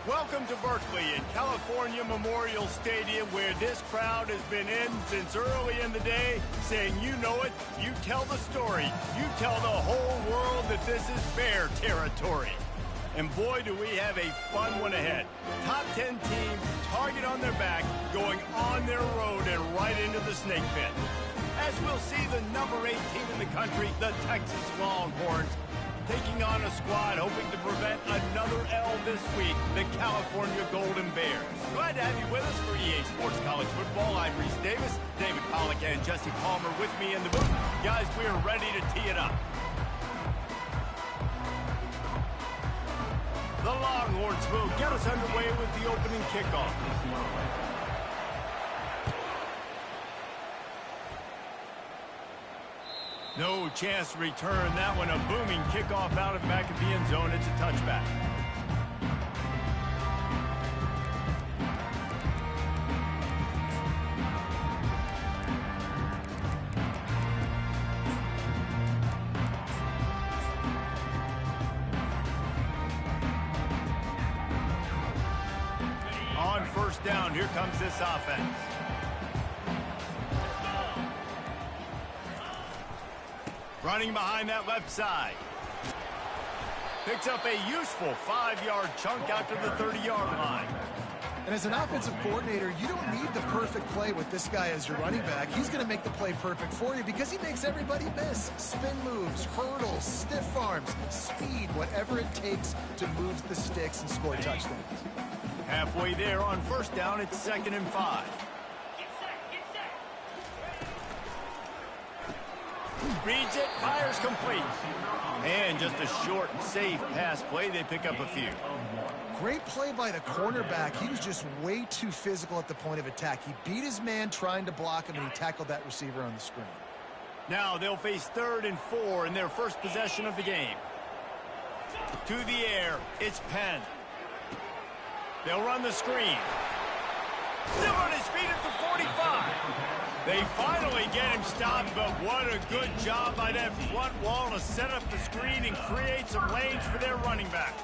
Welcome to Berkeley in California Memorial Stadium, where this crowd has been in since early in the day, saying you know it, you tell the story, you tell the whole world that this is Bear territory. And boy, do we have a fun one ahead. Top 10 teams, target on their back, going on their road and right into the snake pit. As we'll see the number 8 team in the country, the Texas Longhorns, taking on a squad hoping to prevent another L this week, the California Golden Bears. Glad to have you with us for EA Sports College Football. I'm Reese Davis, David Pollack and Jesse Palmer with me in the booth. Guys, we are ready to tee it up. The Longhorns will get us underway with the opening kickoff. No chance to return that one. A booming kickoff out of the back of the end zone. It's a touchback. On first down, here comes this offense. Running behind that left side. Picks up a useful 5-yard chunk out to the 30-yard line. And as an offensive coordinator, you don't need the perfect play with this guy as your running back. He's going to make the play perfect for you because he makes everybody miss. Spin moves, hurdles, stiff arms, speed, whatever it takes to move the sticks and score touchdowns. Halfway there on first down, it's 2nd and 5. Reads it, fires complete. And just a short and safe pass play. They pick up a few. Great play by the cornerback. He was just way too physical at the point of attack. He beat his man trying to block him, and he tackled that receiver on the screen. Now they'll face 3rd and 4 in their first possession of the game. To the air, it's Penn. They'll run the screen. Still on his feet at the 45. They finally get him stopped, but what a good job by that front wall to set up the screen and create some lanes for their running back.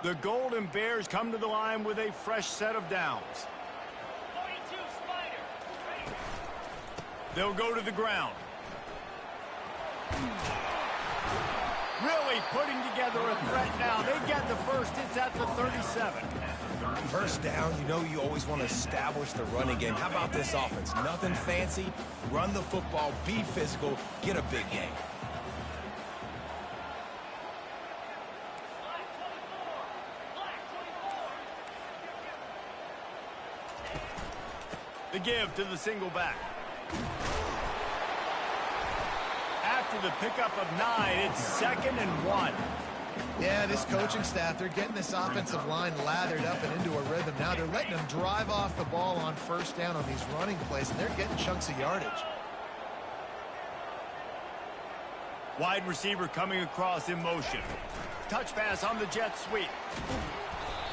The Golden Bears come to the line with a fresh set of downs. They'll go to the ground. Really putting together a threat now. They get the first. It's at the 37. First down, you know you always want to establish the running game. How about this offense? Nothing fancy. Run the football, be physical, get a big gain. The give to the single back. After the pickup of 9, it's 2nd and 1. Yeah, this coaching staff, they're getting this offensive line lathered up and into a rhythm. Now they're letting them drive off the ball on first down on these running plays, and they're getting chunks of yardage. Wide receiver coming across in motion. Touch pass on the jet sweep.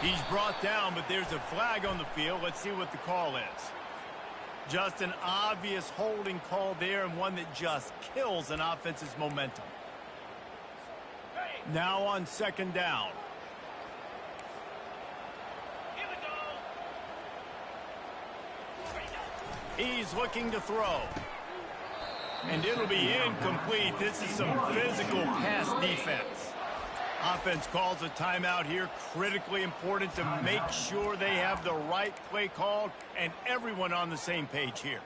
He's brought down, but there's a flag on the field. Let's see what the call is. Just an obvious holding call there, and one that just kills an offense's momentum. Now on 2nd down. He's looking to throw. And it'll be incomplete. This is some physical pass defense. Offense calls a timeout here. Critically important to make sure they have the right play called and everyone on the same page here.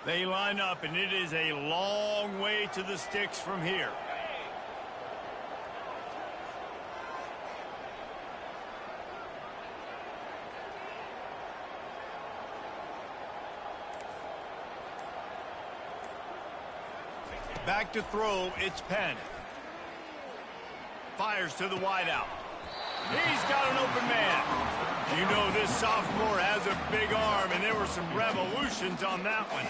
They line up, and it is a long way to the sticks from here. Back to throw, it's Penn. Fires to the wideout. He's got an open man. You know this sophomore has a big arm, and there were some revolutions on that one.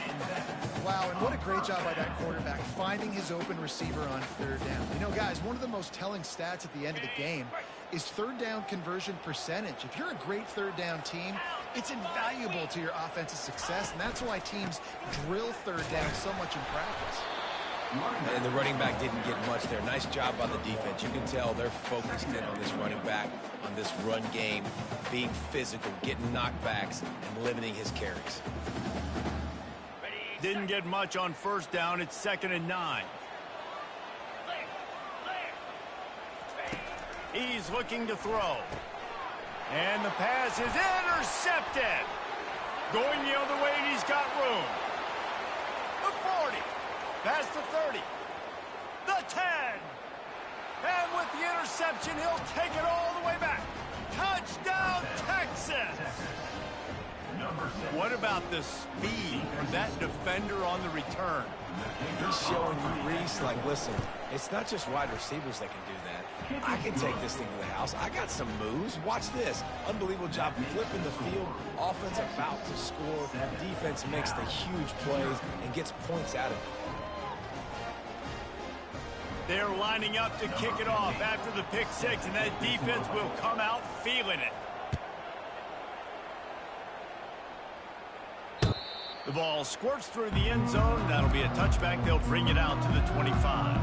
Wow, and what a great job by that quarterback, finding his open receiver on third down. You know, guys, one of the most telling stats at the end of the game is third down conversion percentage. If you're a great third down team, it's invaluable to your offensive success, and that's why teams drill third down so much in practice. And the running back didn't get much there. Nice job by the defense. You can tell they're focused in on this running back, on this run game, being physical, getting knockbacks, and limiting his carries. Didn't get much on first down. It's 2nd and 9. He's looking to throw. And the pass is intercepted. Going the other way, and he's got room. The 40. Past the 30. The 10. And with the interception, he'll take it all the way back. Touchdown, Texas! What about the speed from that defender on the return? He's showing you, Reese, like, listen, it's not just wide receivers that can do that. I can take this thing to the house. I got some moves. Watch this. Unbelievable job flipping the field. Offense about to score. Defense makes the huge plays and gets points out of it. They're lining up to kick it off after the pick six, and that defense will come out feeling it. The ball squirts through the end zone. That'll be a touchback. They'll bring it out to the 25.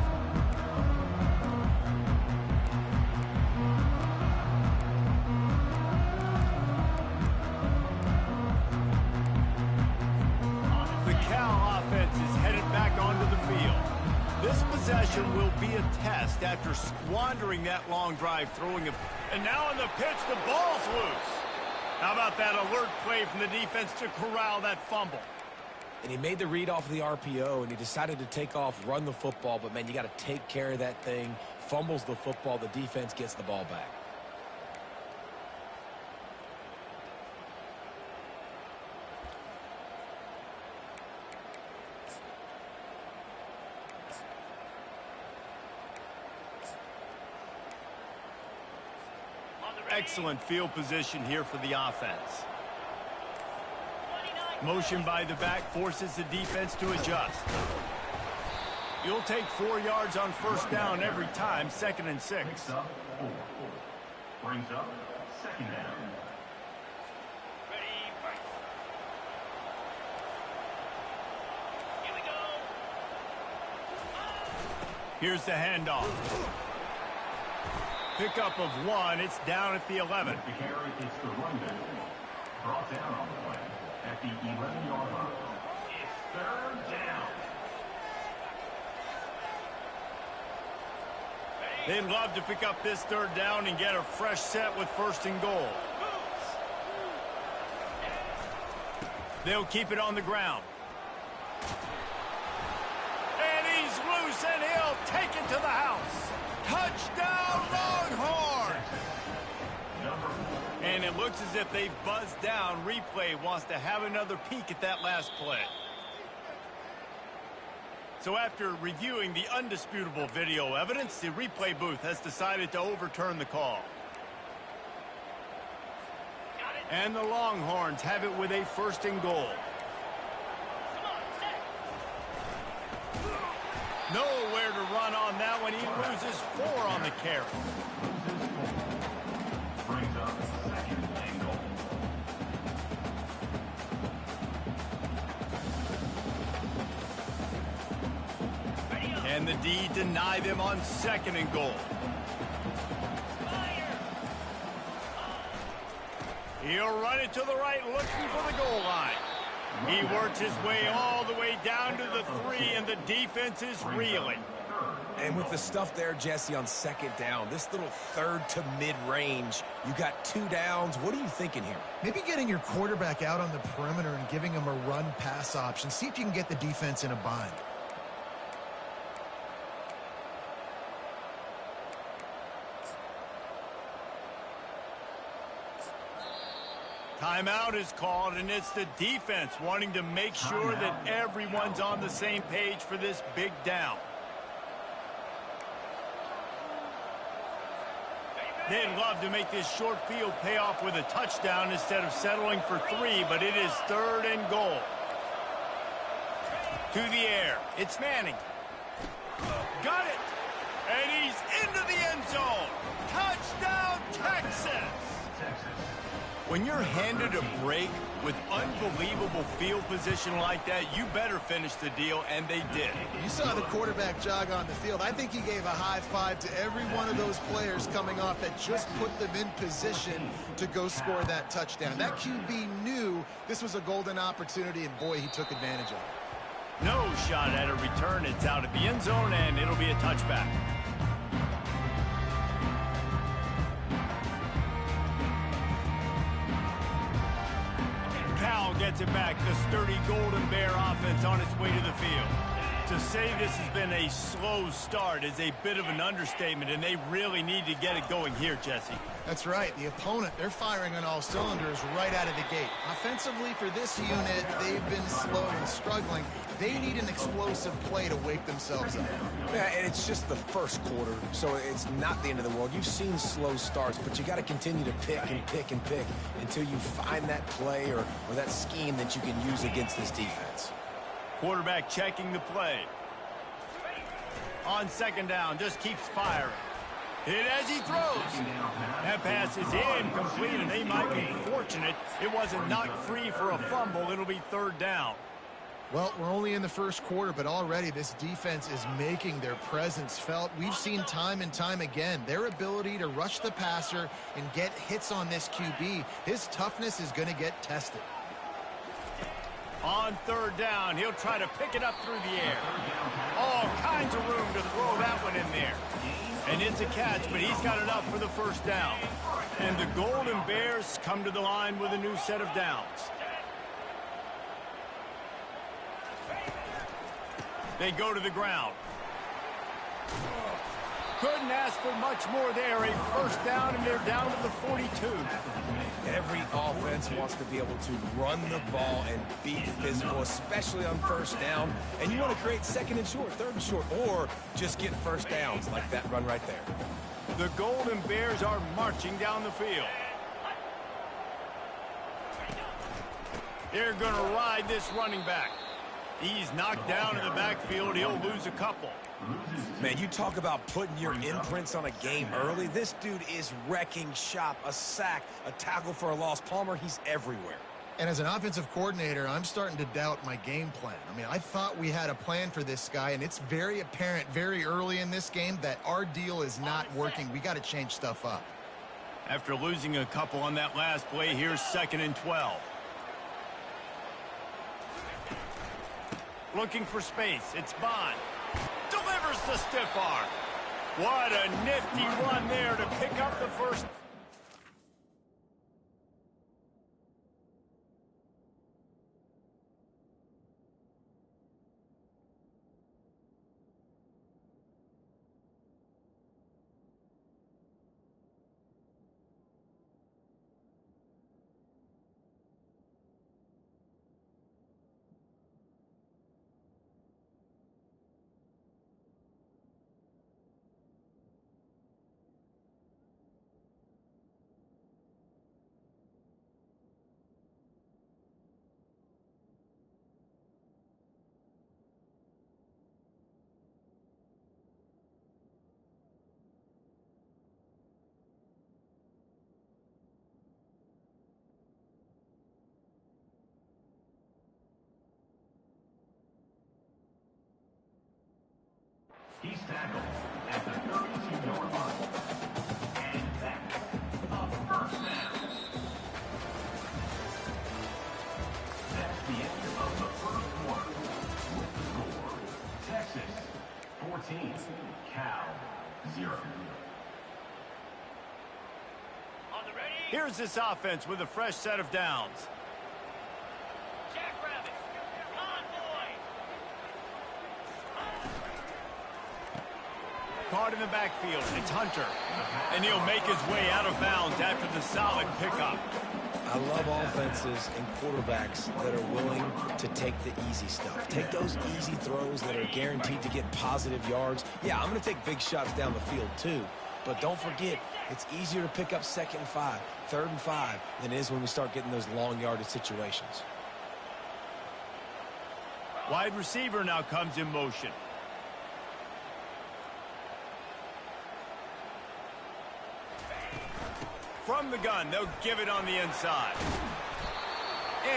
The Cal offense is headed back onto the field. This possession will be a test after squandering that long drive, throwing it. And now on the pitch, the ball's loose. How about that alert play from the defense to corral that fumble? And he made the read off of the RPO, and he decided to take off, run the football. But, man, you got to take care of that thing. Fumbles the football. The defense gets the ball back. Excellent field position here for the offense. Motion by the back forces the defense to adjust. You'll take 4 yards on first down every time, 2nd and 6. Brings up 2nd down. Here we go. Here's the handoff. Pickup of 1. It's down at the 11. The carry is the runback. Brought down on the play at the 11-yard line. It's 3rd down. They'd love to pick up this 3rd down and get a fresh set with 1st and goal. They'll keep it on the ground. And he's loose, and he'll take it to the house. Touchdown, Longhorns! And it looks as if they've buzzed down. Replay wants to have another peek at that last play. So after reviewing the undisputable video evidence, the replay booth has decided to overturn the call. And the Longhorns have it with a 1st and goal. Nowhere to run on that one. He loses 4 on the carry. Brings up 2nd and goal. And the D deny them on 2nd and goal. He'll run it to the right, looking for the goal line. He works his way all the way down to the 3, and the defense is reeling. And with the stuff there, Jesse, on 2nd down, this little 3rd to mid-range, you got 2 downs. What are you thinking here? Maybe getting your quarterback out on the perimeter and giving him a run-pass option. See if you can get the defense in a bind. Timeout is called, and it's the defense wanting to make sure that everyone's on the same page for this big down. They'd love to make this short field pay off with a touchdown instead of settling for 3, but it is 3rd and goal. To the air. It's Manning. Got it. And he's into the end zone. Touchdown, Texas. When you're handed a break with unbelievable field position like that, you better finish the deal, and they did. You saw the quarterback jog on the field. I think he gave a high five to every one of those players coming off that just put them in position to go score that touchdown. That QB knew this was a golden opportunity, and boy, he took advantage of it. No shot at a return. It's out of the end zone, and it'll be a touchback. Cal gets it back. The sturdy Golden Bear offense on its way to the field. To say this has been a slow start is a bit of an understatement, and they really need to get it going here, Jesse. That's right. The opponent, they're firing on all cylinders right out of the gate. Offensively, for this unit, they've been slow and struggling. They need an explosive play to wake themselves up. Yeah, and it's just the first quarter, so it's not the end of the world. You've seen slow starts, but you got to continue to pick and pick and pick until you find that play or that scheme that you can use against this defense. Quarterback checking the play. On 2nd down, just keeps firing. Hit as he throws. That pass is incomplete, and they might be fortunate it wasn't knocked free for a fumble. It'll be 3rd down. Well, we're only in the first quarter, but already this defense is making their presence felt. We've seen time and time again their ability to rush the passer and get hits on this QB. His toughness is going to get tested. On 3rd down, he'll try to pick it up through the air. All kinds of room to throw that one in there. And it's a catch, but he's got enough for the 1st down. And the Golden Bears come to the line with a new set of downs. They go to the ground. Couldn't ask for much more there. A 1st down, and they're down to the 42. Every offense wants to be able to run the ball and be physical, especially on 1st down. And you want to create 2nd and short, 3rd and short, or just get 1st downs like that run right there. The Golden Bears are marching down the field. They're going to ride this running back. He's knocked down in the backfield. He'll lose a couple. Man, you talk about putting your imprints on a game early. This dude is wrecking shop. A sack, a tackle for a loss. Palmer, he's everywhere. And as an offensive coordinator, I'm starting to doubt my game plan. I mean, I thought we had a plan for this guy, and it's very apparent very early in this game that our deal is not working. We got to change stuff up. After losing a couple on that last play, here's 2nd and 12. Looking for space. It's Bond. Delivers the stiff arm. What a nifty run there to pick up the 1st. He's tackled at the 32-yard line. And that's a 1st down. That's the end of the 1st quarter. With the score, Texas 14, Cal 0. Here's this offense with a fresh set of downs. Caught in the backfield. It's Hunter. And he'll make his way out of bounds after the solid pickup. I love offenses and quarterbacks that are willing to take the easy stuff. Take those easy throws that are guaranteed to get positive yards. Yeah, I'm going to take big shots down the field too, But don't forget, it's easier to pick up 2nd and 5, 3rd and 5 than it is when we start getting those long yardage situations. Wide receiver now comes in motion. From the gun, they'll give it on the inside.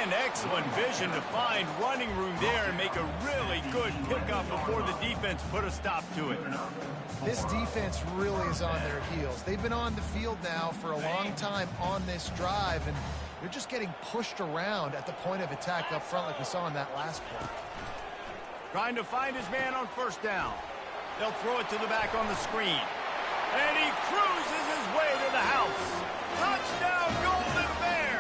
And excellent vision to find running room there and make a really good pickup before the defense put a stop to it. This defense really is on their heels. They've been on the field now for a long time on this drive, and they're just getting pushed around at the point of attack up front like we saw in that last play. Trying to find his man on 1st down. They'll throw it to the back on the screen. And he cruises his way to the house. Touchdown, Golden Bear!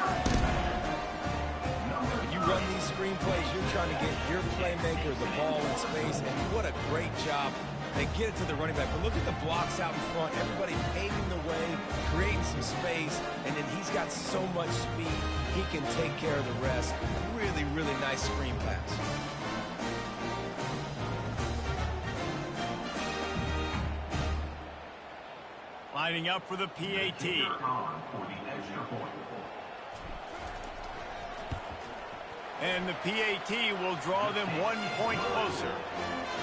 When you run these screen plays, you're trying to get your playmaker the ball in space, and what a great job. They get it to the running back, but look at the blocks out in front. Everybody paving the way, creating some space, and then he's got so much speed, he can take care of the rest. Really, really nice screen pass. Lining up for the PAT. And the PAT will draw them 1 point closer.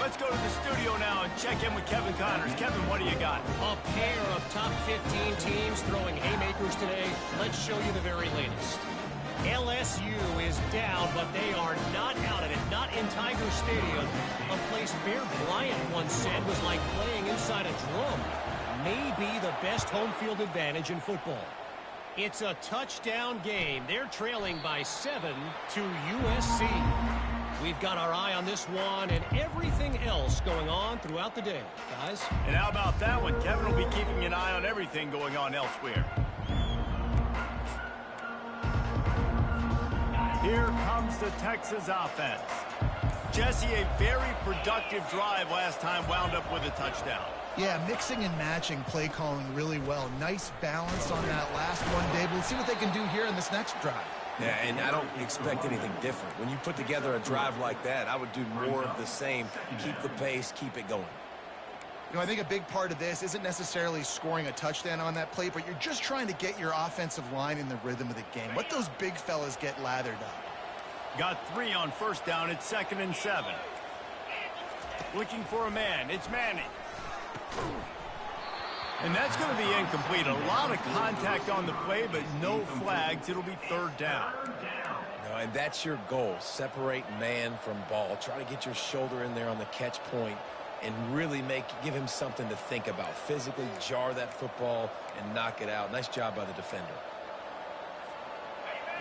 Let's go to the studio now and check in with Kevin Connors. Kevin, what do you got? A pair of top 15 teams throwing haymakers today. Let's show you the very latest. LSU is down, but they are not out of it. Not in Tiger Stadium, a place Bear Bryant once said was like playing inside a drum. Maybe the best home field advantage in football. It's a touchdown game. They're trailing by 7 to USC. We've got our eye on this one and everything else going on throughout the day, guys. And how about that one? Kevin will be keeping an eye on everything going on elsewhere. Here comes the Texas offense. Jesse, a very productive drive last time wound up with a touchdown. Yeah, mixing and matching play calling really well. Nice balance on that last one, Dave. Let's see what they can do here in this next drive. Yeah, and I don't expect anything different. When you put together a drive like that, I would do more of the same. Keep the pace, keep it going. You know, I think a big part of this isn't necessarily scoring a touchdown on that play, but you're just trying to get your offensive line in the rhythm of the game. Let those big fellas get lathered up. Got 3 on 1st down. It's 2nd and 7. Looking for a man. It's Manning. And that's going to be incomplete. A lot of contact on the play, but no flags. It'll be 3rd down. No, and that's your goal. Separate man from ball. Try to get your shoulder in there on the catch point and really give him something to think about. Physically jar that football and knock it out. Nice job by the defender.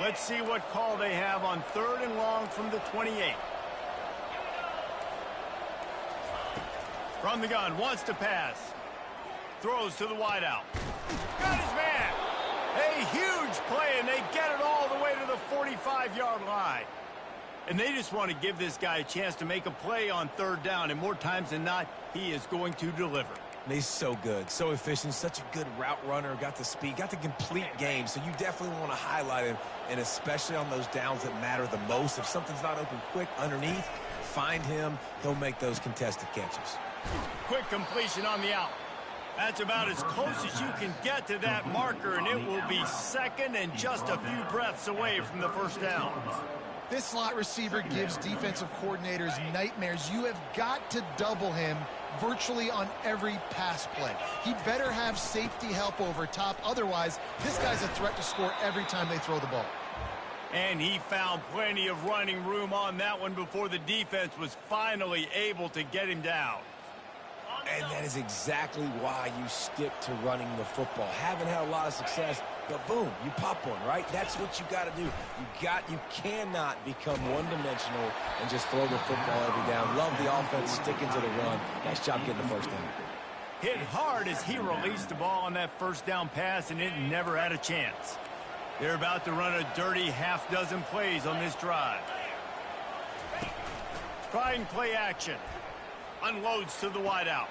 Let's see what call they have on 3rd and long from the 28. From the gun, wants to pass. Throws to the wideout. Got his man. A huge play, and they get it all the way to the 45-yard line. And they just want to give this guy a chance to make a play on 3rd down, and more times than not, he is going to deliver. And he's so good, so efficient, such a good route runner, got the speed, got the complete game, so you definitely want to highlight him, and especially on those downs that matter the most. If something's not open quick underneath, find him. He'll make those contested catches. Quick completion on the out. That's about as close as you can get to that marker, and it will be 2nd and just a few breaths away from the 1st down. This slot receiver gives defensive coordinators nightmares. You have got to double him virtually on every pass play. He better have safety help over top. Otherwise, this guy's a threat to score every time they throw the ball. And he found plenty of running room on that one before the defense was finally able to get him down. And that is exactly why you stick to running the football. Haven't had a lot of success, but boom, you pop one, right? That's what you got to do. You cannot become one-dimensional and just throw the football every down. Love the offense sticking to the run. Nice job getting the 1st down. Hit hard as he released the ball on that 1st down pass, and it never had a chance. They're about to run a dirty half-dozen plays on this drive. Trying play action. Unloads to the wideout.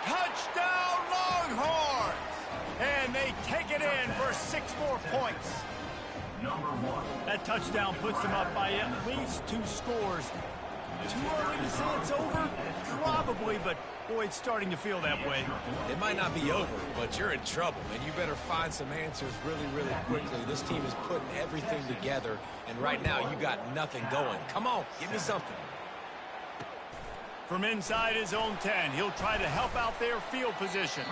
Touchdown, Longhorns! And they take it in for 6 more points. That touchdown puts them up by at least 2 scores. Too early to say it's over? Probably, but boy, it's starting to feel that way. It might not be over, but you're in trouble, and you better find some answers really, really quickly. This team is putting everything together, and right now you got nothing going. Come on, give me something. From inside his own 10, he'll try to help out their field position.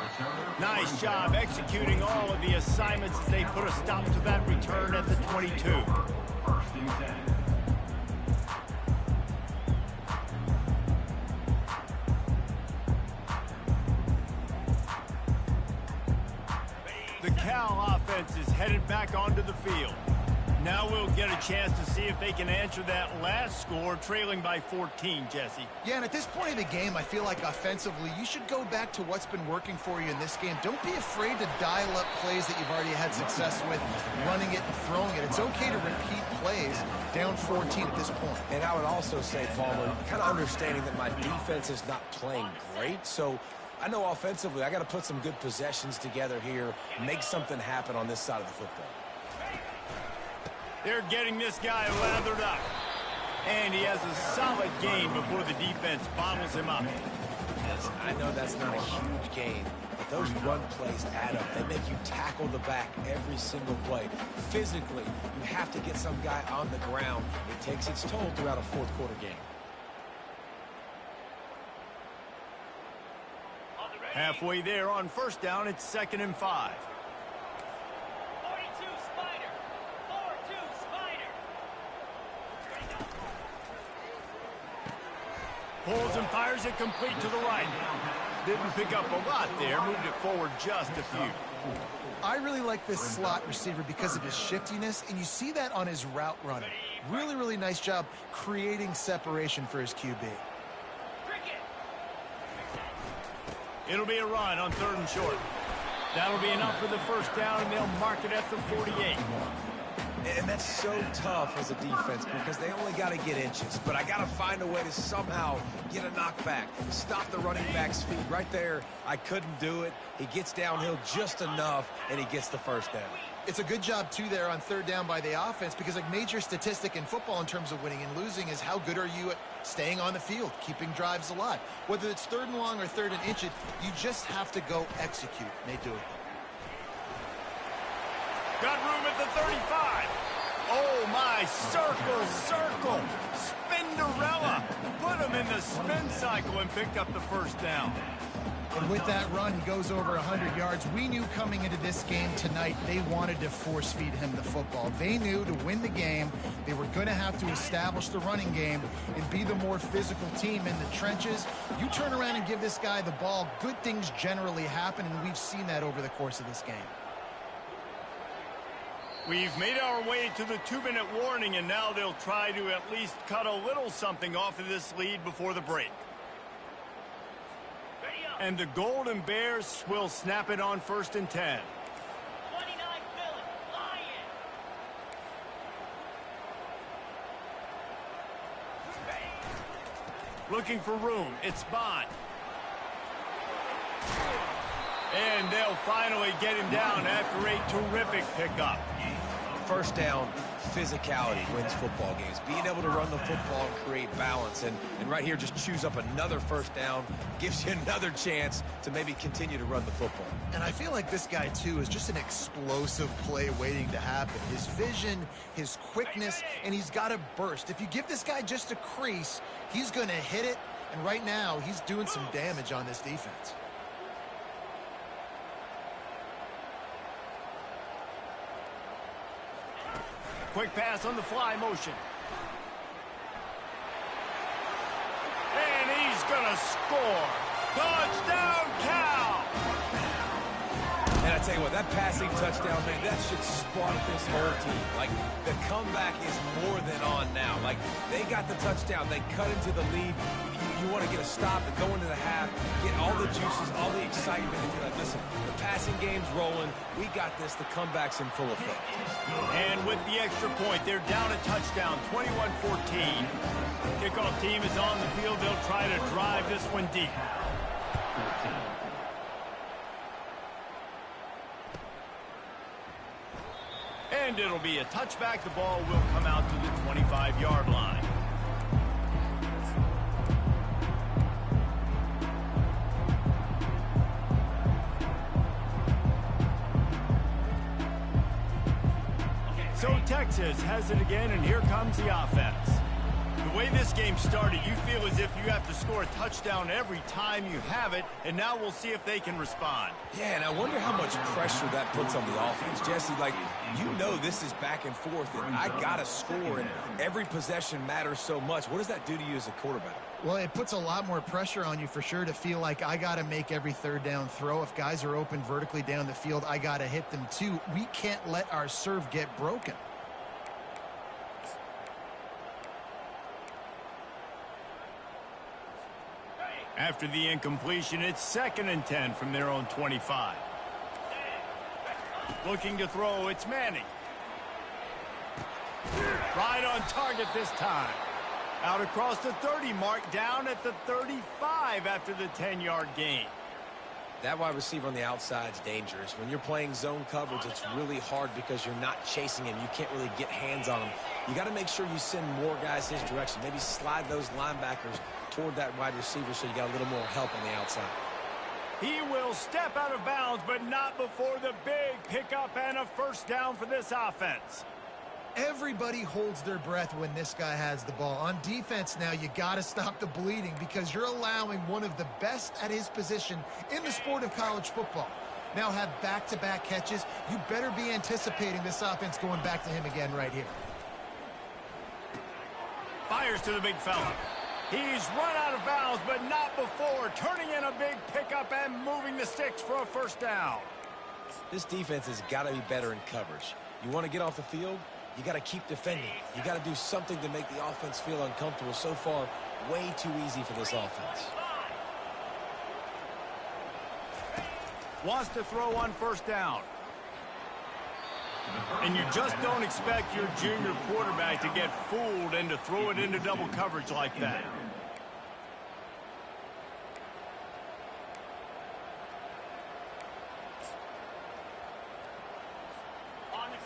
Nice job executing all of the assignments as they put a stop to that return at the 22. First and 10. The Cal offense is headed back onto the field. Now we'll get a chance to see if they can answer that last score, trailing by 14, Jesse. Yeah, and at this point of the game, I feel like offensively, you should go back to what's been working for you in this game. Don't be afraid to dial up plays that you've already had success with, running it and throwing it. It's okay to repeat plays down 14 at this point. And I would also say, Palmer, kind of understanding that my defense is not playing great, so I know offensively I got to put some good possessions together here, make something happen on this side of the football. They're getting this guy lathered up. And he has a solid gain before the defense bottles him up. Yes, I know that's not a huge gain, but those run plays add up. They make you tackle the back every single play. Physically, you have to get some guy on the ground. It takes its toll throughout a fourth quarter game. Halfway there on first down, it's 2nd and 5. 42 Spider. 4-2 Spider. Pulls and fires it complete to the right. Didn't pick up a lot there, moved it forward just a few. I really like this slot receiver because of his shiftiness, and you see that on his route running. Really, really nice job creating separation for his QB. It'll be a run on 3rd and short. That'll be enough for the first down, and they'll mark it at the 48. And that's so tough as a defense because they only got to get inches. But I got to find a way to somehow get a knockback, stop the running back's feet. Right there, I couldn't do it. He gets downhill just enough, and he gets the first down. It's a good job, too, there on 3rd down by the offense because a major statistic in football in terms of winning and losing is how good are you at staying on the field, keeping drives alive. Whether it's 3rd and long or 3rd and inches, you just have to go execute. And they do it. Got room at the 35. Oh, my, circle. Spinderella. Put him in the spin cycle and picked up the first down. And with that run, he goes over 100 yards. We knew coming into this game tonight, they wanted to force feed him the football. They knew to win the game, they were going to have to establish the running game and be the more physical team in the trenches. You turn around and give this guy the ball, good things generally happen, and we've seen that over the course of this game. We've made our way to the 2-minute warning, and now they'll try to at least cut a little something off of this lead before the break. And the Golden Bears will snap it on 1st and 10. 29 Philly, Lion. Looking for room. It's Bond. And they'll finally get him down after a terrific pickup. First down, physicality wins football games. Being able to run the football and create balance. And right here, just choose up another first down. Gives you another chance to maybe continue to run the football. And I feel like this guy, too, is just an explosive play waiting to happen. His vision, his quickness, and he's got a burst. If you give this guy just a crease, he's going to hit it. And right now, he's doing some damage on this defense. Quick pass on the fly motion. And he's going to score. Touchdown, Cal! And I tell you what, that passing touchdown, man, that should spark this whole team. Like, the comeback is more than on now. Like, they got the touchdown. They cut into the lead. You want to get a stop and go into the half, get all the juices, all the excitement. And you're like, listen, the passing game's rolling. We got this. The comeback's in full effect. And with the extra point, they're down a touchdown, 21-14. Kickoff team is on the field. They'll try to drive this one deep. And it'll be a touchback. The ball will come out to the 25-yard line. So Texas has it again, and here comes the offense. The way this game started, you feel as if you have to score a touchdown every time you have it, and now we'll see if they can respond. Yeah, and I wonder how much pressure that puts on the offense. Jesse, like, you know this is back and forth, and I got to score, and every possession matters so much. What does that do to you as a quarterback? Well, it puts a lot more pressure on you for sure to feel like I got to make every third down throw. If guys are open vertically down the field, I got to hit them too. We can't let our serve get broken. After the incompletion, it's 2nd and 10 from their own 25. Looking to throw, it's Manning. Right on target this time. Out across the 30 mark, down at the 35 after the 10-yard gain. That wide receiver on the outside is dangerous. When you're playing zone coverage, it's really hard because you're not chasing him. You can't really get hands on him. You got to make sure you send more guys his direction. Maybe slide those linebackers toward that wide receiver so you got a little more help on the outside. He will step out of bounds, but not before the big pickup and a first down for this offense. Everybody holds their breath when this guy has the ball. On defense now, you got to stop the bleeding because you're allowing one of the best at his position in the sport of college football. Now have back-to-back catches. You better be anticipating this offense going back to him again right here. Fires to the big fella. He's run out of bounds, but not before turning in a big pickup and moving the sticks for a first down. This defense has got to be better in coverage. You want to get off the field? You got to keep defending. You got to do something to make the offense feel uncomfortable. So far, way too easy for this offense. Wants to throw on first down. And you just don't expect your junior quarterback to get fooled and to throw it into double coverage like that.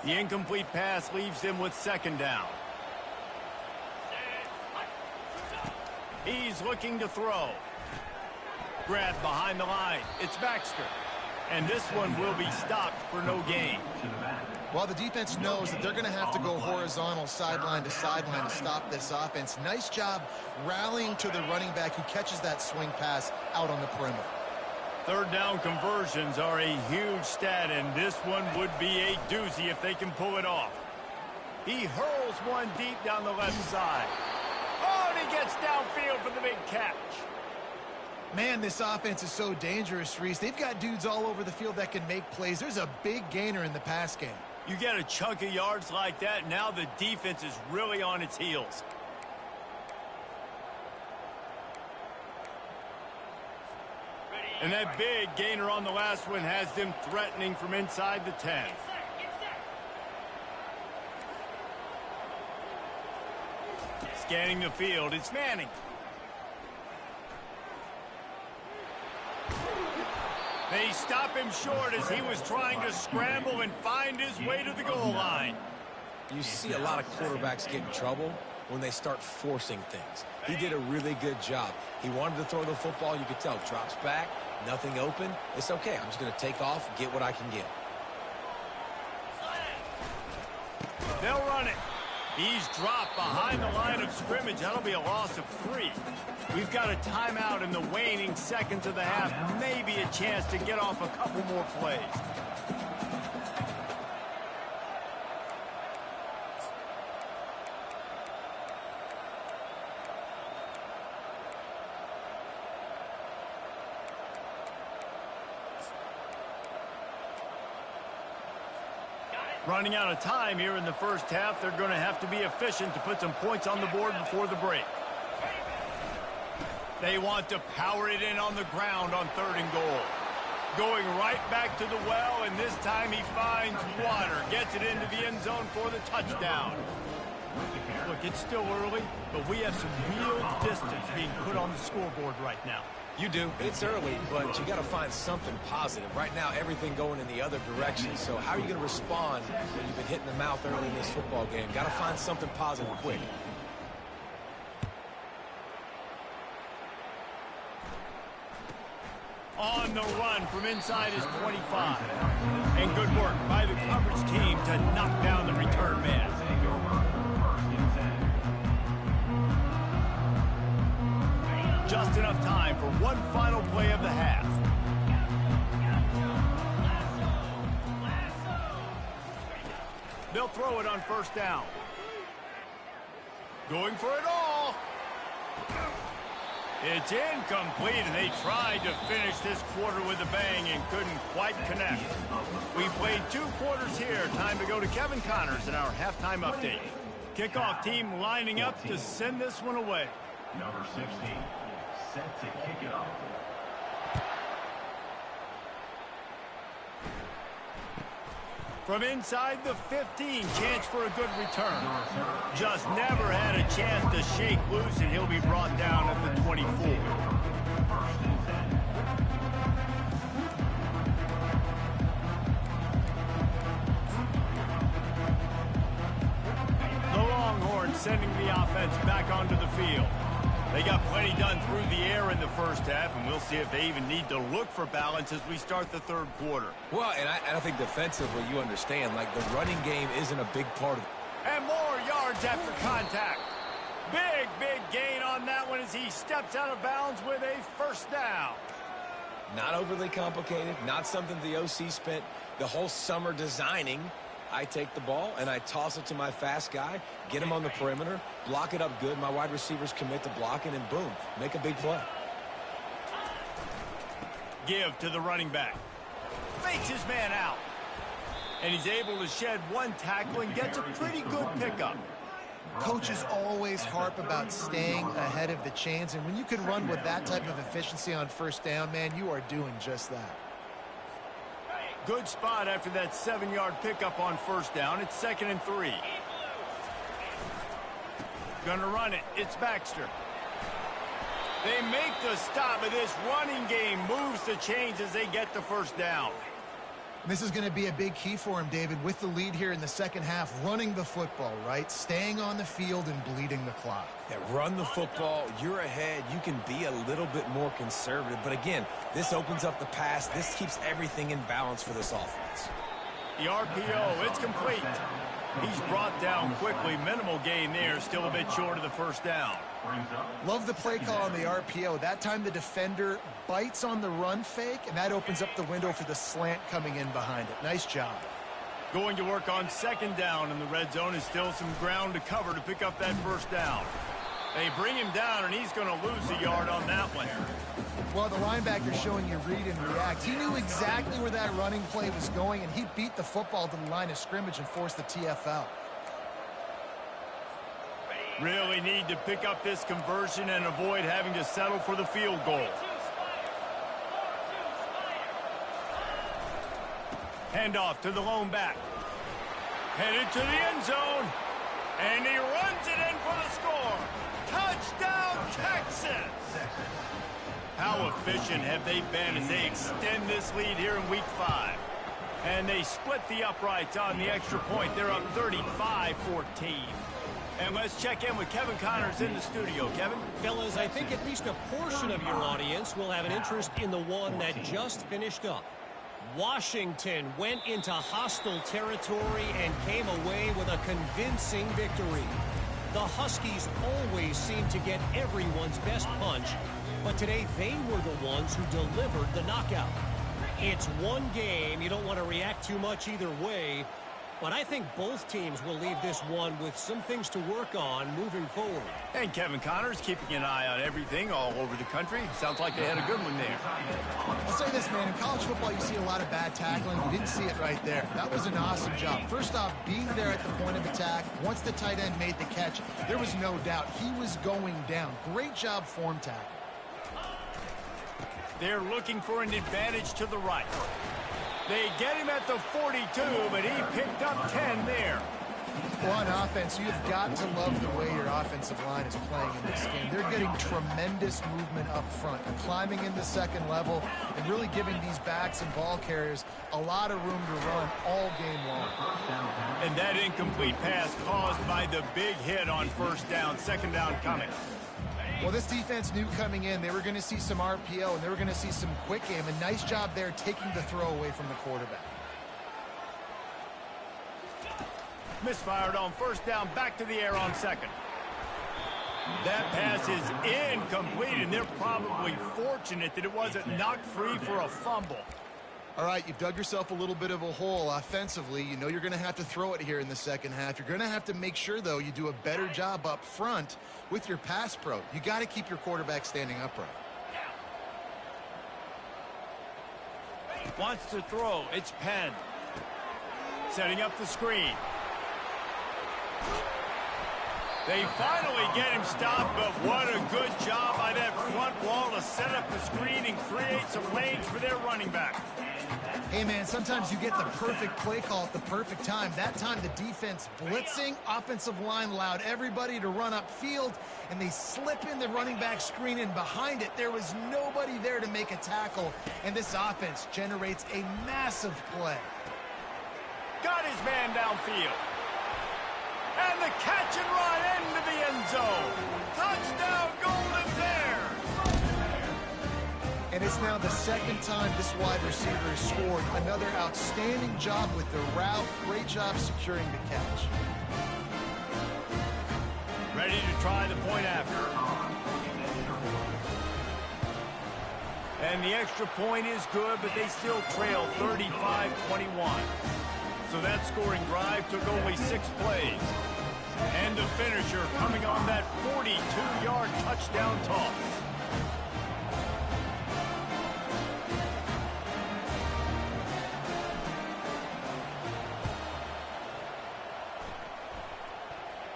The incomplete pass leaves him with 2nd down. He's looking to throw. Grabbed behind the line. It's Baxter. And this one will be stopped for no gain. Well, the defense knows that they're going to have to go horizontal sideline to sideline to stop this offense. Nice job rallying to the running back who catches that swing pass out on the perimeter. 3rd down conversions are a huge stat, and this one would be a doozy if they can pull it off. He hurls one deep down the left side. Oh, and he gets downfield for the big catch. Man, this offense is so dangerous, Reese. They've got dudes all over the field that can make plays. There's a big gainer in the pass game. You get a chunk of yards like that, now the defense is really on its heels. And that big gainer on the last one has them threatening from inside the 10. Scanning the field, it's Manning. They stop him short as he was trying to scramble and find his way to the goal line. You see a lot of quarterbacks get in trouble when they start forcing things. He did a really good job. He wanted to throw the football. You could tell. Drops back, nothing open. It's okay. I'm just going to take off, get what I can get. They'll run it. He's dropped behind the line of scrimmage. That'll be a loss of 3. We've got a timeout in the waning seconds of the half. Maybe a chance to get off a couple more plays. Running out of time here in the first half. They're going to have to be efficient to put some points on the board before the break. They want to power it in on the ground on 3rd and goal. Going right back to the well, and this time he finds water. Gets it into the end zone for the touchdown. Look, it's still early, but we have some real distance being put on the scoreboard right now. You do. It's early, but you got to find something positive. Right now, everything going in the other direction. So how are you going to respond when you've been hit in the mouth early in this football game? Got to find something positive quick. On the run from inside his 25. And good work by the coverage team to knock down the return man. Just enough time for one final play of the half. They'll throw it on first down. Going for it all. It's incomplete, and they tried to finish this quarter with a bang and couldn't quite connect. We played 2 quarters here. Time to go to Kevin Connors in our halftime update. Kickoff team lining up to send this one away. Number 16, set to kick it off. From inside the 15, chance for a good return. Just never had a chance to shake loose, and he'll be brought down at the 24. The Longhorns sending the offense back onto the field. They got plenty done through the air in the first half, and we'll see if they even need to look for balance as we start the third quarter. Well, and I think defensively, you understand, like the running game isn't a big part of it. And more yards after contact. Big gain on that one as he steps out of bounds with a first down. Not overly complicated, not something the OC spent the whole summer designing. I take the ball and I toss it to my fast guy, get him on the perimeter, block it up good. My wide receivers commit to blocking, and boom, make a big play. Give to the running back. Fakes his man out. And he's able to shed one tackle and gets a pretty good pickup. Coaches always harp about staying ahead of the chains, and when you can run with that type of efficiency on first down, man, you are doing just that. Good spot after that 7-yard pickup on first down. It's 2nd and 3. Gonna run it. It's Baxter. They make the stop, but this running game moves the chains as they get the first down. This is going to be a big key for him, David, with the lead here in the second half, running the football, right? Staying on the field and bleeding the clock. Yeah, run the football. You're ahead. You can be a little bit more conservative. But again, this opens up the pass. This keeps everything in balance for this offense. The RPO, it's complete. He's brought down quickly. Minimal gain there. Still a bit short of the first down. Love the play call on the RPO. That time the defender bites on the run fake, and that opens up the window for the slant coming in behind it. Nice job. Going to work on 2nd down in the red zone. Is still some ground to cover to pick up that first down. They bring him down, and he's going to lose a yard on that one. Well, the linebacker's showing you read and react. He knew exactly where that running play was going, and he beat the football to the line of scrimmage and forced the TFL. Really need to pick up this conversion and avoid having to settle for the field goal. Handoff to the lone back. Headed to the end zone. And he runs it in for the score. Touchdown, Texas! How efficient have they been as they extend this lead here in Week 5? And they split the uprights on the extra point. They're up 35-14. And let's check in with Kevin Connors in the studio. Kevin? Fellas, I think at least a portion of your audience will have an interest in the one that just finished up. Washington went into hostile territory and came away with a convincing victory. The Huskies always seem to get everyone's best punch, but today they were the ones who delivered the knockout. It's one game. You don't want to react too much either way, but I think both teams will leave this one with some things to work on moving forward. And Kevin Connors keeping an eye on everything all over the country. Sounds like they had a good one there. I'll say this, man. In college football, you see a lot of bad tackling. You didn't see it right there. That was an awesome job. First off, being there at the point of attack. Once the tight end made the catch, there was no doubt he was going down. Great job form tackle. They're looking for an advantage to the right. They get him at the 42, but he picked up 10 there. Well, on offense, you've got to love the way your offensive line is playing in this game. They're getting tremendous movement up front, climbing in the second level, and really giving these backs and ball carriers a lot of room to run all game long. And that incomplete pass caused by the big hit on first down, 2nd down coming. Well, this defense knew coming in they were going to see some RPO and they were going to see some quick game. A nice job there taking the throw away from the quarterback. misfired on first down, back to the air on second. That pass is incomplete, and they're probably fortunate that it wasn't knocked free for a fumble. All right, you've dug yourself a little bit of a hole offensively. You know you're going to have to throw it here in the second half. You're going to have to make sure, though, you do a better job up front with your pass pro. You got to keep your quarterback standing upright. Wants to throw. It's Penn. Setting up the screen. They finally get him stopped, but what a good job by that front wall to set up the screen and create some lanes for their running back. Hey, man, sometimes you get the perfect play call at the perfect time. That time the defense blitzing, offensive line allowed everybody to run upfield, and they slip in the running back screen, and behind it there was nobody there to make a tackle, and this offense generates a massive play. Got his man downfield. And the catch and run into the end zone. Touchdown, Golden Bears. And it's now the second time this wide receiver has scored. Another outstanding job with the route. Great job securing the catch. Ready to try the point after. And the extra point is good, but they still trail 35-21. So that scoring drive took only 6 plays. And the finisher coming on that 42-yard touchdown toss.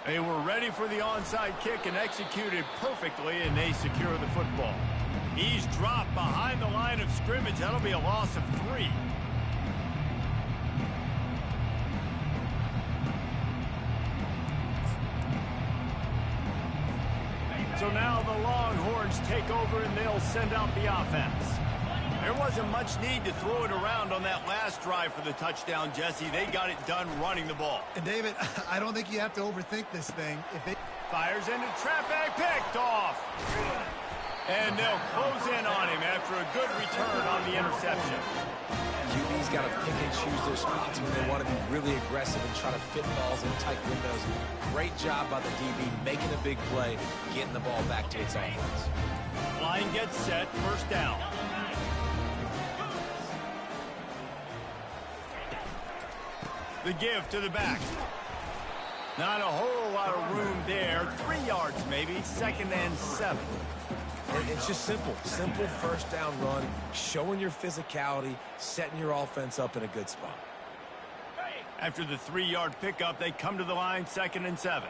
They were ready for the onside kick and executed perfectly, and they secure the football. He's dropped behind the line of scrimmage. That'll be a loss of 3. So now the Longhorns take over, and they'll send out the offense. There wasn't much need to throw it around on that last drive for the touchdown, Jesse. They got it done running the ball. And David, I don't think you have to overthink this thing. If they fires into traffic, picked off. And they'll close in on him after a good return on the interception. QB's got to pick and choose their spots when they want to be really aggressive and try to fit balls in tight windows. Great job by the DB making a big play, getting the ball back to its offense. Line gets set, first down. The give to the back. Not a whole lot of room there. 3 yards maybe, 2nd and 7. It's just simple first down run, showing your physicality, setting your offense up in a good spot. After the 3-yard pickup, they come to the line, 2nd and 7.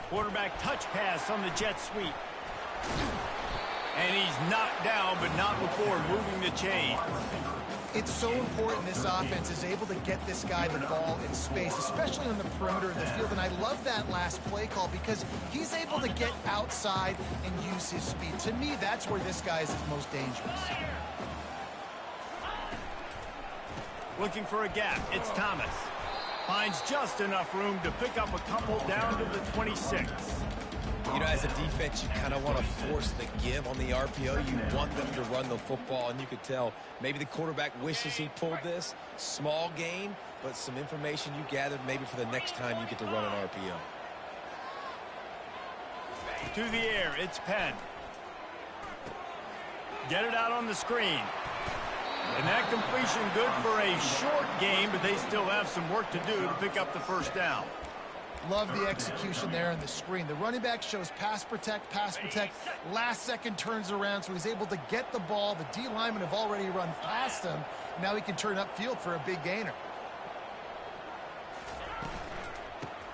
Quarterback touch pass on the jet sweep. And he's knocked down, but not before moving the chain. It's so important this offense is able to get this guy the ball in space, especially on the perimeter of the field. And I love that last play call because he's able to get outside and use his speed. To me, that's where this guy is his most dangerous. Looking for a gap. It's Thomas. Finds just enough room to pick up a couple down to the 26. You know, as a defense, you kind of want to force the give on the RPO. You want them to run the football, and you could tell maybe the quarterback wishes he pulled this. Small gain, but some information you gathered maybe for the next time you get to run an RPO. To the air, it's Penn. Get it out on the screen. And that completion good for a short game, but they still have some work to do to pick up the first down. Love the execution there on the screen. The running back shows pass protect. Last second turns around, so he's able to get the ball. The D linemen have already run past him. Now he can turn upfield for a big gainer.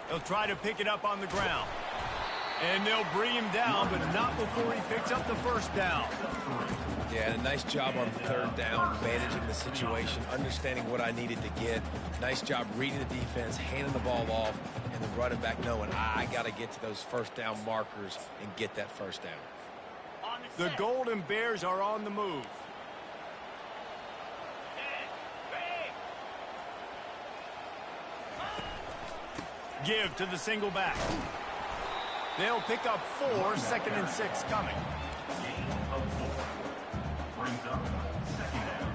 They'll try to pick it up on the ground. And they'll bring him down, but not before he picks up the first down. Yeah, and a nice job on 3rd down, managing the situation, understanding what I needed to get. Nice job reading the defense, handing the ball off, and the running back knowing I got to get to those first down markers and get that first down. The Golden Bears are on the move. Give to the single back. They'll pick up 4, 2nd and 6 coming. brings up second down.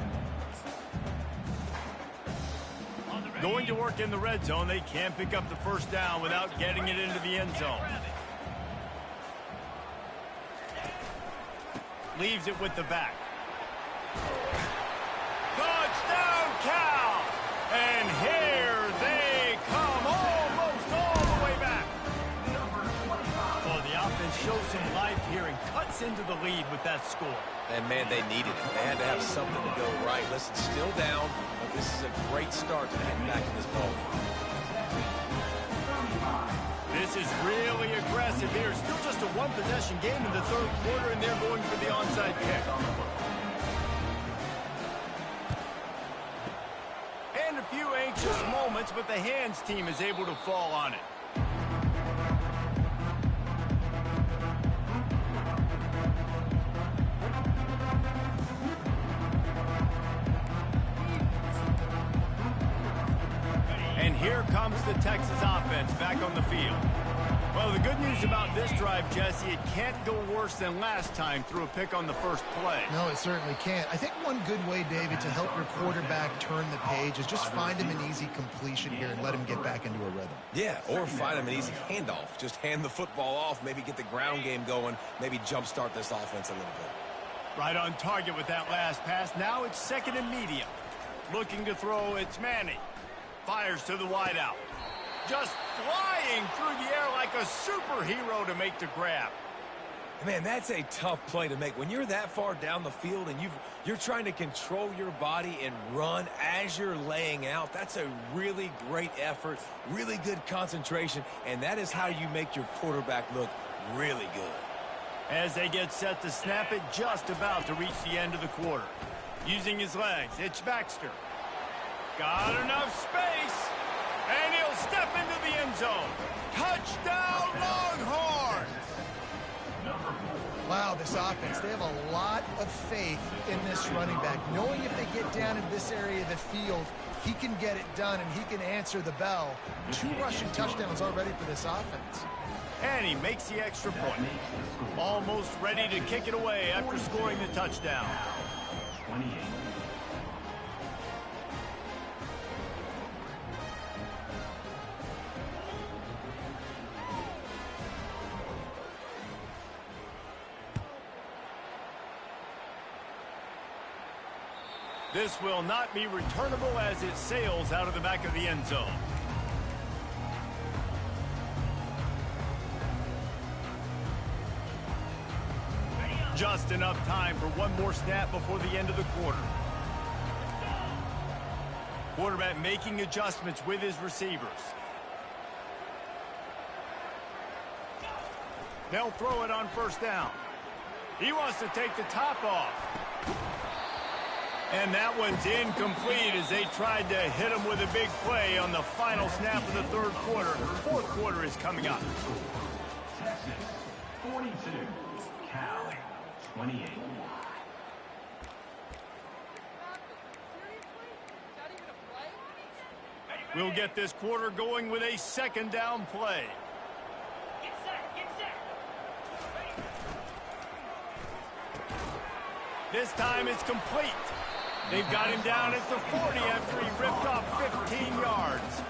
Going to work in the red zone, they can't pick up the first down without getting it into the end zone. Leaves it with the back. Touchdown, Cal! And here they come, almost all the way back. Well, the offense shows some life here and cuts into the lead with that score. And, man, they needed it. They had to have something to go right. Listen, still down, but this is a great start to getting back in this ball. This is really aggressive here. Still just a one-possession game in the third quarter, and they're going for the onside kick. And a few anxious moments, but the hands team is able to fall on it. And here comes the Texas offense back on the field. Well, the good news about this drive, Jesse, it can't go worse than last time through a pick on the first play. No, it certainly can't. I think one good way, David, to help your quarterback turn the page is just find him an easy completion here and let him get back into a rhythm. Yeah, or find him an easy handoff. Just hand the football off, maybe get the ground game going, maybe jumpstart this offense a little bit. Right on target with that last pass. Now it's second and medium. Looking to throw, it's Manning. Fires to the wideout. Just flying through the air like a superhero to make the grab. Man, that's a tough play to make. When you're that far down the field and you're trying to control your body and run as you're laying out, that's a really great effort, really good concentration, and that is how you make your quarterback look really good. As they get set to snap it, just about to reach the end of the quarter. Using his legs, it's Baxter. Got enough space, and he'll step into the end zone. Touchdown, Longhorns! Wow, this offense, they have a lot of faith in this running back. Knowing if they get down in this area of the field, he can get it done and he can answer the bell. 2 rushing touchdowns already for this offense. And he makes the extra point. Almost ready to kick it away after scoring the touchdown. 28. This will not be returnable as it sails out of the back of the end zone. Just enough time for one more snap before the end of the quarter. Quarterback making adjustments with his receivers. They'll throw it on first down. He wants to take the top off. And that one's incomplete as they tried to hit him with a big play on the final snap of the third quarter. Fourth quarter is coming up. Texas 42, Cal 28. We'll get this quarter going with a second down play. This time it's complete. They've got him down at the 40 after he ripped off 15 yards.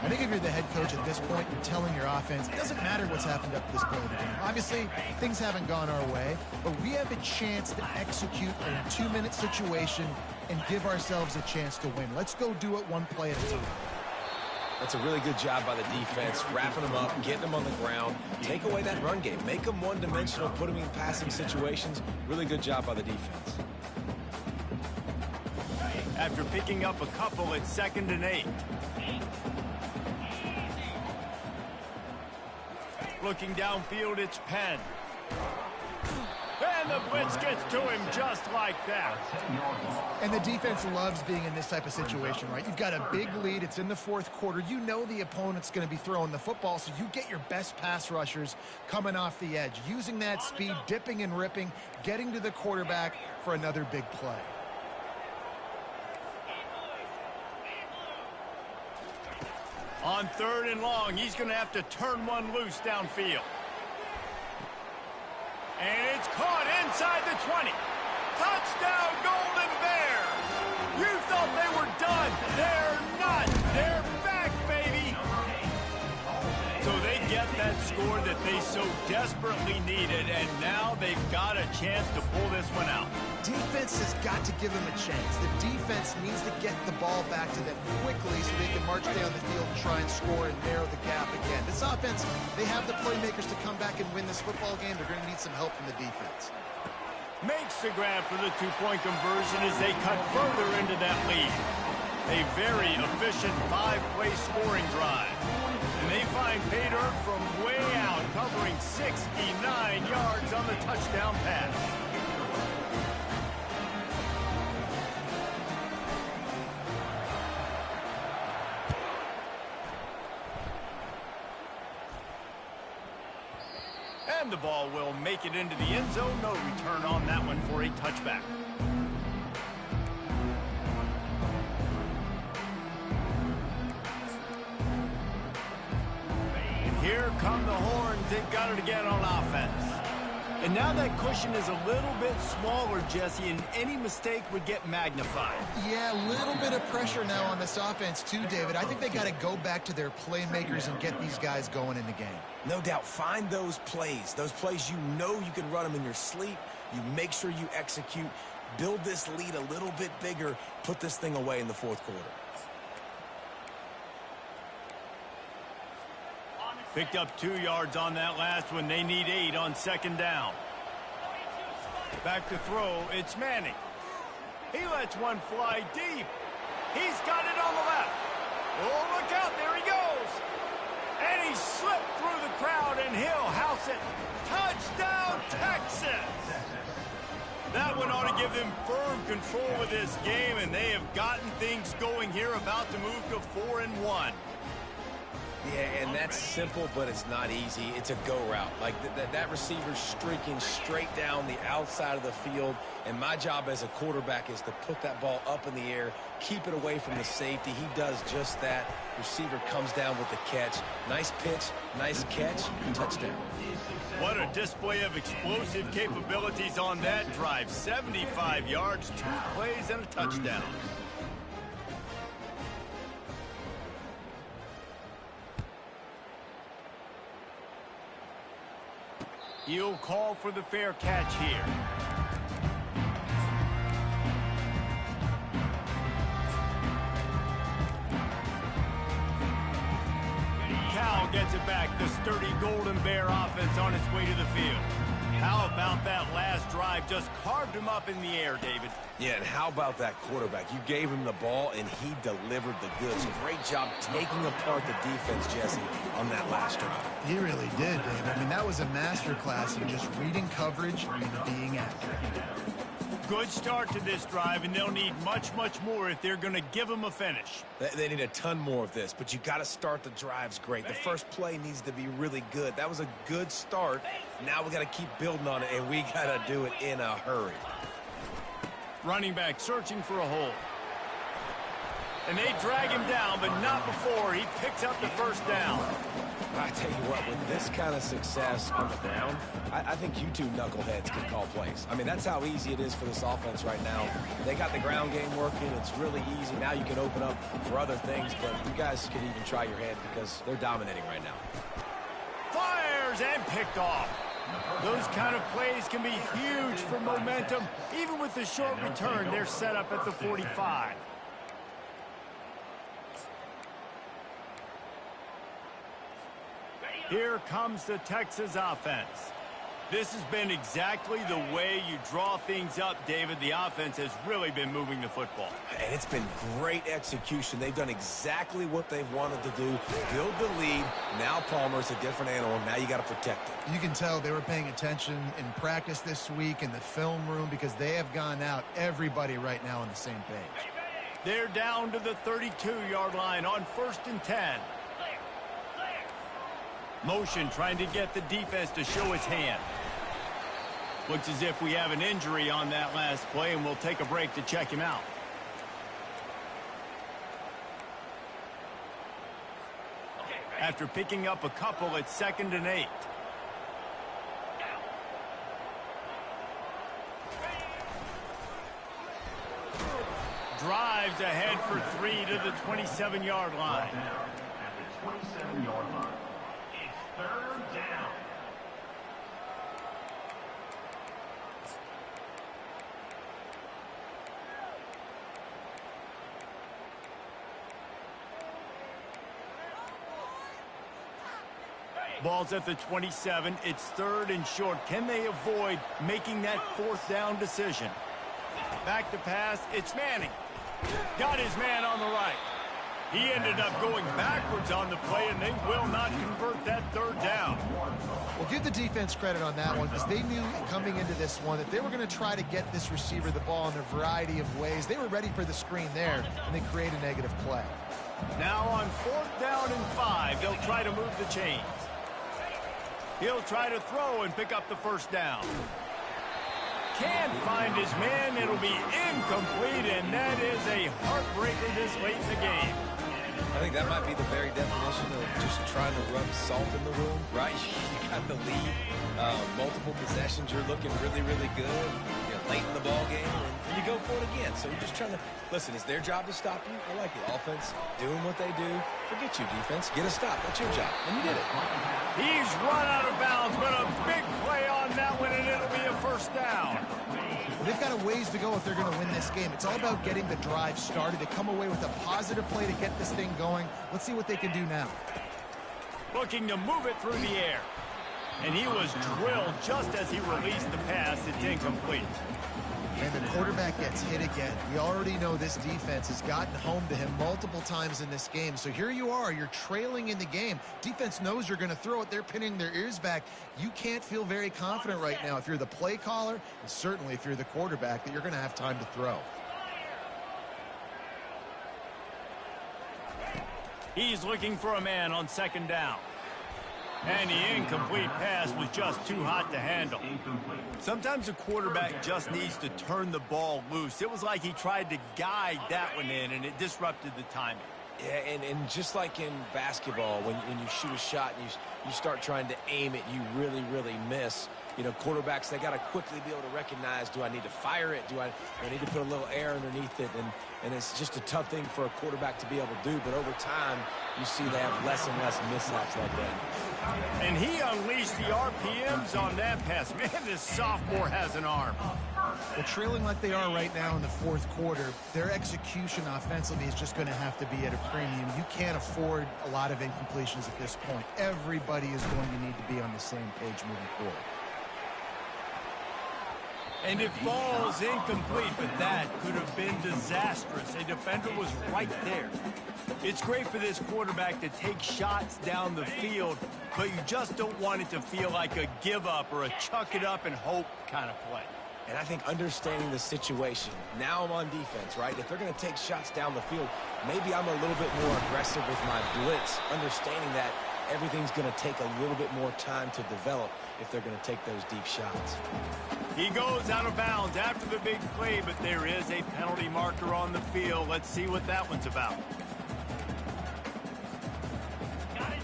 I think if you're the head coach at this point, you're telling your offense, it doesn't matter what's happened up to this point of the game. Obviously, things haven't gone our way, but we have a chance to execute in a 2-minute situation and give ourselves a chance to win. Let's go do it one play at a time. That's a really good job by the defense, wrapping them up, getting them on the ground, take away that run game, make them one-dimensional, put them in passing situations. Really good job by the defense. After picking up a couple, it's 2nd and 8. Looking downfield, it's Penn. And the blitz gets to him just like that. And the defense loves being in this type of situation, right? You've got a big lead. It's in the fourth quarter. You know the opponent's going to be throwing the football, so you get your best pass rushers coming off the edge, using that speed, dipping and ripping, getting to the quarterback for another big play. On 3rd and long, he's going to have to turn one loose downfield. And it's caught inside the 20. Touchdown, Golden Bears! You thought they were done. They're not. They're back, baby. So they get that score that they so desperately needed, and now they've got a chance to pull this one out. Defense has got to give them a chance. The defense needs to get the ball back to them quickly so they can march down the field and try and score and narrow the gap again. This offense, they have the playmakers to come back and win this football game. They're going to need some help from the defense. Makes the grab for the two-point conversion as they cut further into that lead. A very efficient 5-play scoring drive. And they find pay dirt from way out, covering 69 yards on the touchdown pass. And the ball will make it into the end zone. No return on that one for a touchback. And here come the horns. They've got it again on offense. And now that cushion is a little bit smaller, Jesse, and any mistake would get magnified. Yeah, a little bit of pressure now on this offense too, David. I think they got to go back to their playmakers and get these guys going in the game. No doubt. Find those plays you know you can run them in your sleep. You make sure you execute. Build this lead a little bit bigger. Put this thing away in the fourth quarter. Picked up 2 yards on that last one. They need 8 on second down. Back to throw. It's Manning. He lets one fly deep. He's got it on the left. Oh, look out. There he goes. And he slipped through the crowd, and he'll house it. Touchdown, Texas! That one ought to give them firm control of this game, and they have gotten things going here, about to move to 4-1. Yeah, and that's simple, but it's not easy. It's a go route. Like that receiver's streaking straight down the outside of the field, and my job as a quarterback is to put that ball up in the air, keep it away from the safety. He does just that. Receiver comes down with the catch. Nice pitch, nice catch, touchdown. What a display of explosive capabilities on that drive. 75 yards, 2 plays, and a touchdown. He'll call for the fair catch here. Cal gets it back. The sturdy Golden Bear offense on its way to the field. How about that last drive? Just carved him up in the air, David. Yeah, and how about that quarterback? You gave him the ball, and he delivered the goods. Great job taking apart the defense, Jesse, on that last drive. He really did, Dave. I mean, that was a masterclass in just reading coverage and being accurate. Good start to this drive, and they'll need much, much more if they're going to give them a finish. They need a ton more of this, but you got to start the drives great. The first play needs to be really good. That was a good start. Now we got to keep building on it, and we got to do it in a hurry. Running back searching for a hole. And they drag him down, but not before he picks up the first down. I tell you what, with this kind of success on the ground, I think you two knuckleheads can call plays. I mean, that's how easy it is for this offense right now. They got the ground game working. It's really easy. Now you can open up for other things, but you guys could even try your hand because they're dominating right now. Fires and picked off. Those kind of plays can be huge for momentum. Even with the short return, they're set up at the 45. Here comes the Texas offense. This has been exactly the way you draw things up, David. The offense has really been moving the football. And it's been great execution. They've done exactly what they've wanted to do. Build the lead. Now Palmer's a different animal. Now you got to protect it. You can tell they were paying attention in practice this week in the film room because they have gone out, everybody right now on the same page. They're down to the 32-yard line on 1st and 10. Motion trying to get the defense to show its hand. Looks as if we have an injury on that last play, and we'll take a break to check him out. After picking up a couple, it's 2nd and 8. drives ahead for 3 to the 27-yard line. At the 27-yard line. It's third down. Ball's at the 27. It's third and short. Can they avoid making that fourth down decision? Back to pass. It's Manning. Got his man on the right. He ended up going backwards on the play, and they will not convert that third down. Well, give the defense credit on that one because they knew coming into this one that they were going to try to get this receiver the ball in a variety of ways. They were ready for the screen there, and they create a negative play. Now on fourth down and 5, they'll try to move the chains. He'll try to throw and pick up the first down. Can't find his man. It'll be incomplete, and that is a heartbreaker this late in the game. I think that might be the very definition of just trying to rub salt in the wound, right? You got the lead, multiple possessions, you're looking really, really good. You're late in the ball game, and you go for it again. So you're just trying to, listen, it's their job to stop you. I like it. Offense, doing what they do. Forget you, defense. Get a stop. That's your job. And you did it. He's run out of bounds, but a big play on that one, and it'll be a first down. They've got a ways to go if they're going to win this game. It's all about getting the drive started to come away with a positive play to get this thing going. Let's see what they can do now. Looking to move it through the air. And he was drilled just as he released the pass. It's incomplete. And the quarterback gets hit again. We already know this defense has gotten home to him multiple times in this game. So here you are. You're trailing in the game. Defense knows you're going to throw it. They're pinning their ears back. You can't feel very confident right now if you're the play caller, and certainly if you're the quarterback, that you're going to have time to throw. He's looking for a man on second down. And the incomplete pass was just too hot to handle. Sometimes a quarterback just needs to turn the ball loose. It was like he tried to guide that one in, and it disrupted the timing. Yeah, and just like in basketball, when you shoot a shot and you start trying to aim it, you really, really miss. You know, quarterbacks, they got to quickly be able to recognize, do I need to fire it? Do I need to put a little air underneath it? And it's just a tough thing for a quarterback to be able to do. But over time, you see they have less and less mishaps like that. And he unleashed the RPMs on that pass. Man, this sophomore has an arm. Well, trailing like they are right now in the fourth quarter, their execution offensively is just going to have to be at a premium. You can't afford a lot of incompletions at this point. Everybody is going to need to be on the same page moving forward. And it falls incomplete, but that could have been disastrous. A defender was right there. It's great for this quarterback to take shots down the field, but you just don't want it to feel like a give up or a chuck it up and hope kind of play. And I think understanding the situation, now I'm on defense, right? If they're going to take shots down the field, maybe I'm a little bit more aggressive with my blitz, understanding that everything's going to take a little bit more time to develop if they're going to take those deep shots. He goes out of bounds after the big play, but there is a penalty marker on the field. Let's see what that one's about.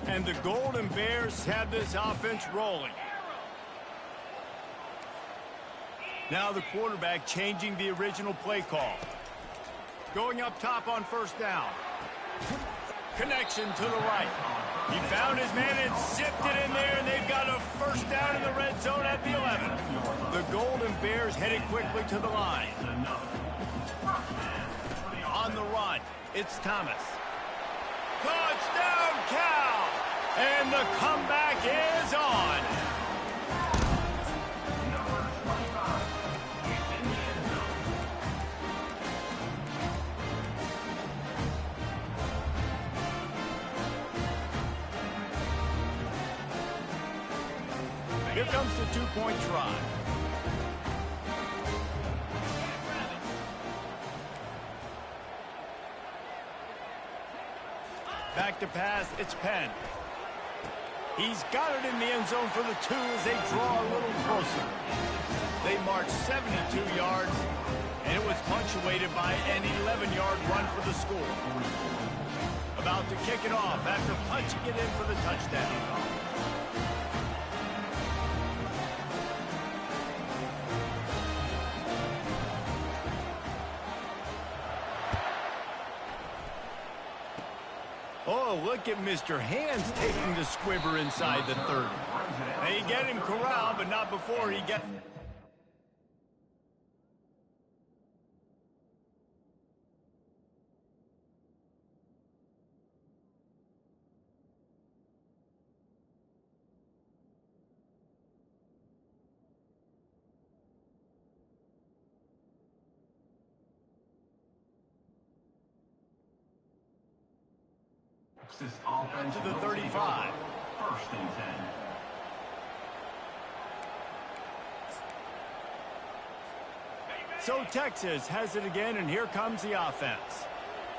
And the Golden Bears have this offense rolling. Now the quarterback changing the original play call. Going up top on first down. Connection to the right. He found his man and zipped it in there, and they've got a first down in the red zone at the 11. The Golden Bears headed quickly to the line. On the run, it's Thomas. Touchdown, Cal! And the comeback is on. Here comes the two-point try. Back to pass, it's Penn. He's got it in the end zone for the 2 as they draw a little closer. They march 72 yards, and it was punctuated by an 11-yard run for the score. About to kick it off after punching it in for the touchdown. Oh, look at Mr. Hands taking the squibber inside the 30. They get him corralled, but not before he gets... Texas offense to the 35. First and 10. So Texas has it again, and here comes the offense.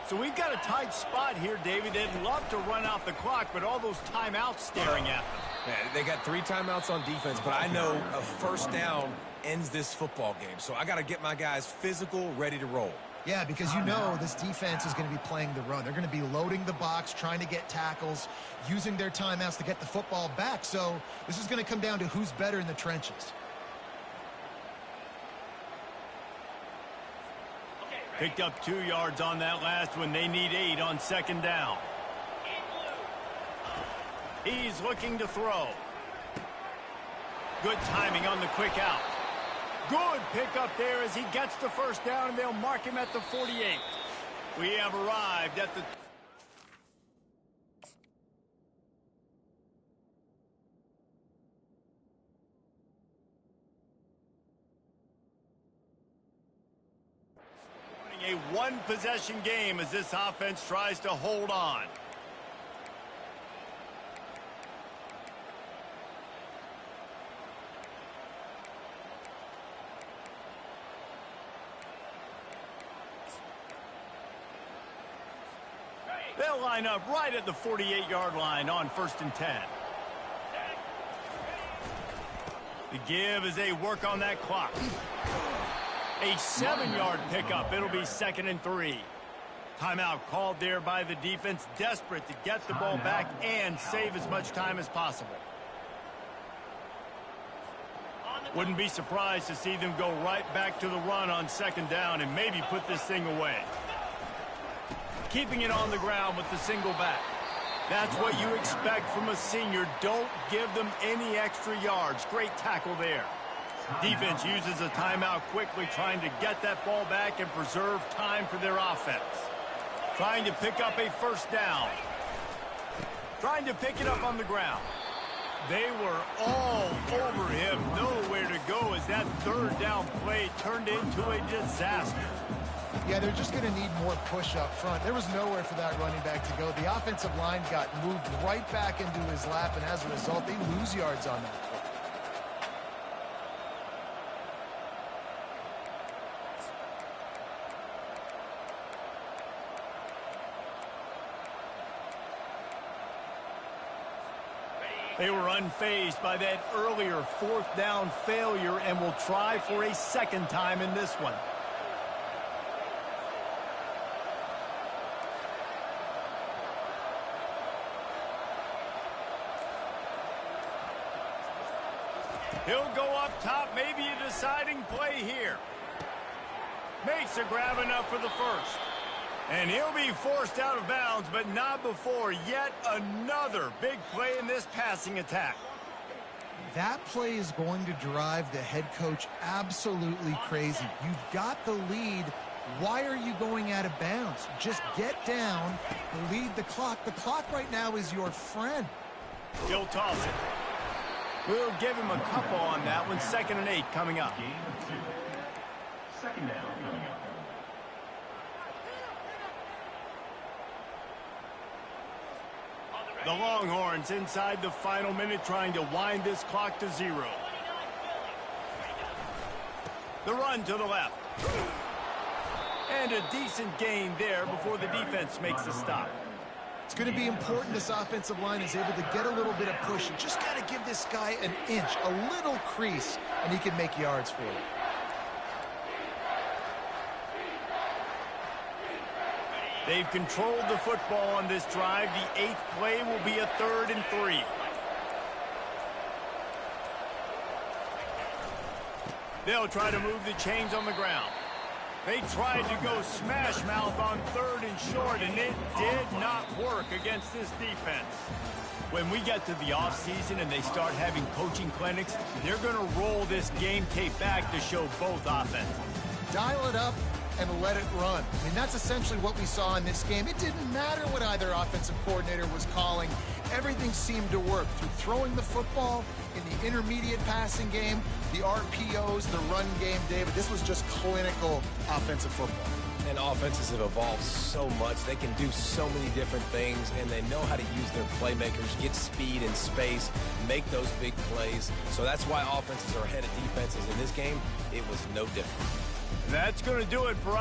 So we've got a tight spot here, David. They'd love to run out the clock, but all those timeouts staring at them. Yeah, they got 3 timeouts on defense, but I know a first down ends this football game. So I got to get my guys physical, ready to roll. Yeah, because you know this defense is going to be playing the run. They're going to be loading the box, trying to get tackles, using their timeouts to get the football back. So this is going to come down to who's better in the trenches. Picked up 2 yards on that last one. They need 8 on second down. He's looking to throw. Good timing on the quick out. Good pickup there as he gets the first down, and they'll mark him at the 48. We have arrived at the... A one-possession game as this offense tries to hold on. They'll line up right at the 48-yard line on first and 10. The give as they work on that clock. A 7-yard pickup. It'll be second and 3. Timeout called there by the defense, desperate to get the ball back and save as much time as possible. Wouldn't be surprised to see them go right back to the run on second down and maybe put this thing away. Keeping it on the ground with the single back. That's what you expect from a senior. Don't give them any extra yards. Great tackle there. Defense uses a timeout quickly, trying to get that ball back and preserve time for their offense. Trying to pick up a first down. Trying to pick it up on the ground. They were all over him. Nowhere to go as that third down play turned into a disaster. Yeah, they're just going to need more push up front. There was nowhere for that running back to go. The offensive line got moved right back into his lap, and as a result, they lose yards on that play. They were unfazed by that earlier fourth down failure and will try for a second time in this one. He'll go up top, maybe a deciding play here. Makes a grab enough for the first. And he'll be forced out of bounds, but not before yet another big play in this passing attack. That play is going to drive the head coach absolutely crazy. You've got the lead. Why are you going out of bounds? Just get down, lead the clock. The clock right now is your friend. He'll toss it. We'll give him a couple on that one. 2nd and 8 coming up. Game 2. Second down coming up. The Longhorns inside the final minute trying to wind this clock to 0. The run to the left. And a decent gain there before the defense makes the stop. It's going to be important this offensive line is able to get a little bit of push. You just got to give this guy an inch, a little crease, and he can make yards for you. They've controlled the football on this drive. The 8th play will be a 3rd and 3. They'll try to move the chains on the ground. They tried to go smash mouth on 3rd and short, and it did not work against this defense. When we get to the offseason and they start having coaching clinics, they're going to roll this game tape back to show both offenses. Dial it up and let it run. I mean, that's essentially what we saw in this game. It didn't matter what either offensive coordinator was calling. Everything seemed to work through throwing the football, in the intermediate passing game, the RPOs, the run game, David. This was just clinical offensive football. And offenses have evolved so much. They can do so many different things, and they know how to use their playmakers, get speed and space, make those big plays. So that's why offenses are ahead of defenses. In this game, it was no different. That's going to do it for us.